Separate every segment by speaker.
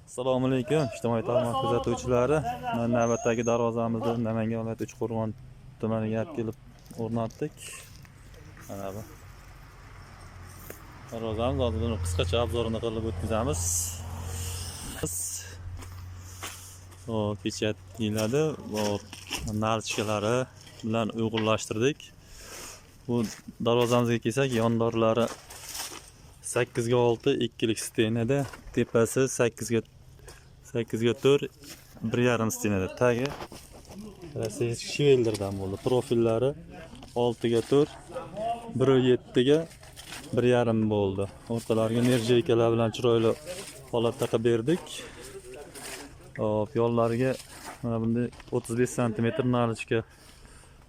Speaker 1: Assalomu alaykum ijtimoiy tarmoq kuzatuvchilari. Mana navbatdagi darvozamizni Namangan viloyati Uchqo'rg'on tumaniga olib kelib o'rnatdik. Mana bu darvozamiz oldidan qisqacha obzorini qilib o'tkazamiz. Pechat deyiladi. Bu nalchkalari bilan uyg'unlashtirdik. Bu darvozamizga kelsak, yondorlari 8 ga 6 ikkilik stenada, tepasi 8 ga 4 1,5 stenada. Tagi shivelderdan bo'ldi. Profillari 6 ga 4 1,7 ga 1,5 bo'ldi. O'rtalariga nerjeykalar bilan chiroyli holatda qilib berdik. Hop, yo'llariga mana bunday 35 sm nalchka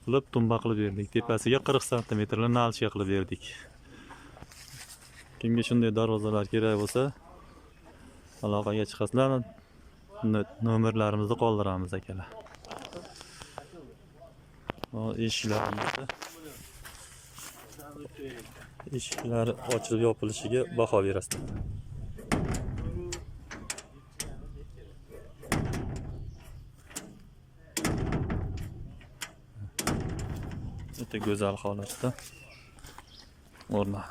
Speaker 1: qilib tumba qilib berdik. Tepasiga 40 sm nalchka qilib berdik. Kimga shunday darvozalar kerak bo'lsa, aloqaga chiqasizlar. Nomerlarimizni qoldiramiz akalar. Eshiklari ochilib yopilishiga baho berasizlar. O'ta go'zal holatda o'rnadi.